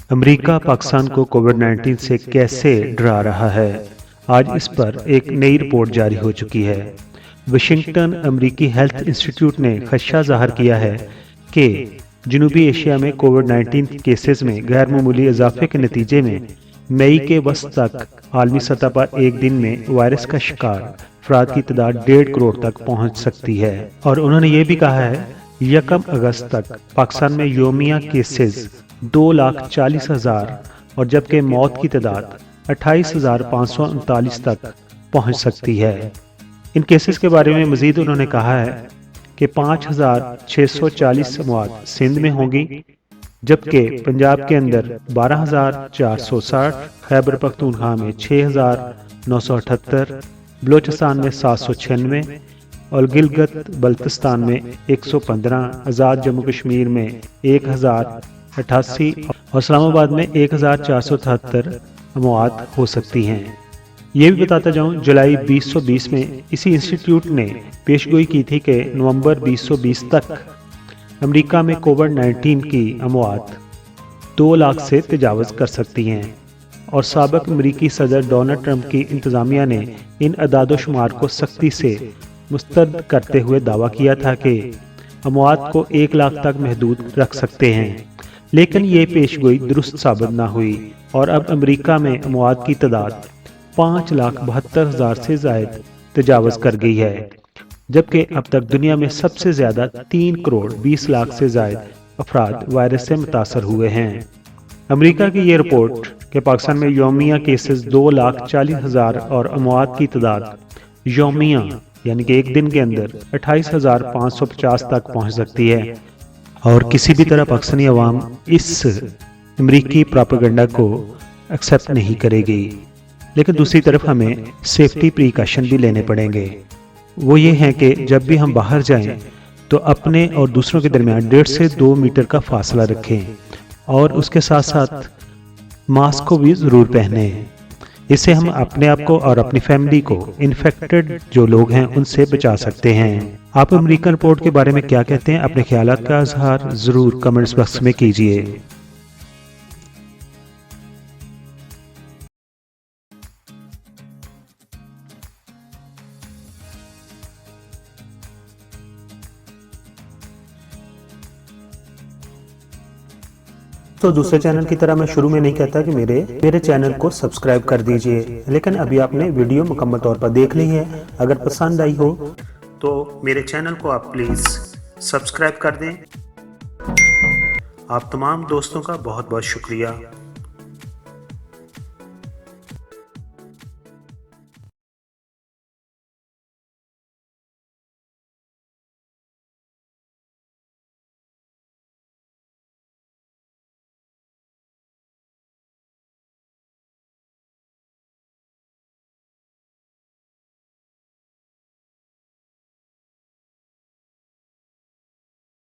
America Pakistan को कोविड-19 से कैसे डरा रहा है, आज इस पर एक नई रिपोर्ट जारी हो चुकी है। वाशिंगटन अमेरिकी हेल्थ इंस्टीट्यूट ने खदशा जाहिर किया है कि जनूबी एशिया में कोविड-19 केसेस में गैर मामूली इजाफे के नतीजे में मई के वस्त तक आलमी सतह पर एक दिन में वायरस का शिकार अफराद की तादाद 1.5 करोड़ तक पहुंच सकती है। और उन्होंने ये भी कहा है 1 अगस्त तक पाकिस्तान में योमिया केसेस 2,40,000 और जबकि मौत की तादाद 28,539 तक पहुंच सकती है। इन केसेस के बारे में मजीद उन्होंने कहा है कि 5,640 मौत सिंध में होंगी, जबकि पंजाब के अंदर 12,460, खैबर पख्तूनख्वा में 6,978, बलोचिस्तान में 796 और गिलगित बल्तिस्तान में 115, आज़ाद जम्मू कश्मीर में 1,088 और इस्लामाबाद में 1,473 मौत हो सकती हैं। ये भी बताता जाऊं, जुलाई 2020 में इसी इंस्टीट्यूट ने पेशगोई की थी कि नवंबर 2020 तक अमेरिका में कोविड-19 की अमवात 2 लाख से तजावज़ कर सकती हैं। और साबिक अमेरिकी सदर डोनाल्ड ट्रंप की इंतज़ामिया ने इन अदाद-ओ-शुमार को सख्ती से मुस्तरद करते हुए दावा किया था कि अमवात को 1 लाख तक महदूद रख सकते हैं, लेकिन ये पेशगोई दुरुस्त साबित न हुई और अब अमेरिका में अमवात की तादाद 5,72,000 से ज़ायद तजावज़ कर गई है, जबकि अब तक दुनिया में सबसे ज़्यादा 3 करोड़ 20 लाख से ज़ायद अफराद वायरस से मुतासर हुए हैं। अमेरिका की ये रिपोर्ट कि पाकिस्तान में योमिया केसेस 2,40,000 और अमवात की तादाद योमिया यानी कि एक दिन के अंदर 28,550 तक पहुंच सकती है और किसी भी तरह पाकिस्तानी अवाम इस अमेरिकी प्रोपेगेंडा को एक्सेप्ट नहीं करेगी। लेकिन दूसरी तरफ हमें सेफ्टी प्रिकॉशन भी लेने पड़ेंगे। वो ये हैं कि जब भी हम बाहर जाएं तो अपने और दूसरों के दरमियान 1.5 से 2 मीटर का फासला रखें और उसके साथ साथ मास्क को भी ज़रूर पहने। इससे हम अपने आप को और अपनी फैमिली को इन्फेक्टेड जो लोग हैं उनसे बचा सकते हैं। आप अमेरिकन रिपोर्ट के बारे में क्या कहते हैं? अपने ख्यालात का इजहार ज़रूर कमेंट्स बॉक्स में कीजिए। तो दूसरे चैनल की तरह मैं शुरू में नहीं कहता कि मेरे चैनल को सब्सक्राइब कर दीजिए, लेकिन अभी आपने वीडियो मुकम्मल तौर पर देख ली है। अगर पसंद आई हो तो मेरे चैनल को आप प्लीज़ सब्सक्राइब कर दें। आप तमाम दोस्तों का बहुत बहुत शुक्रिया।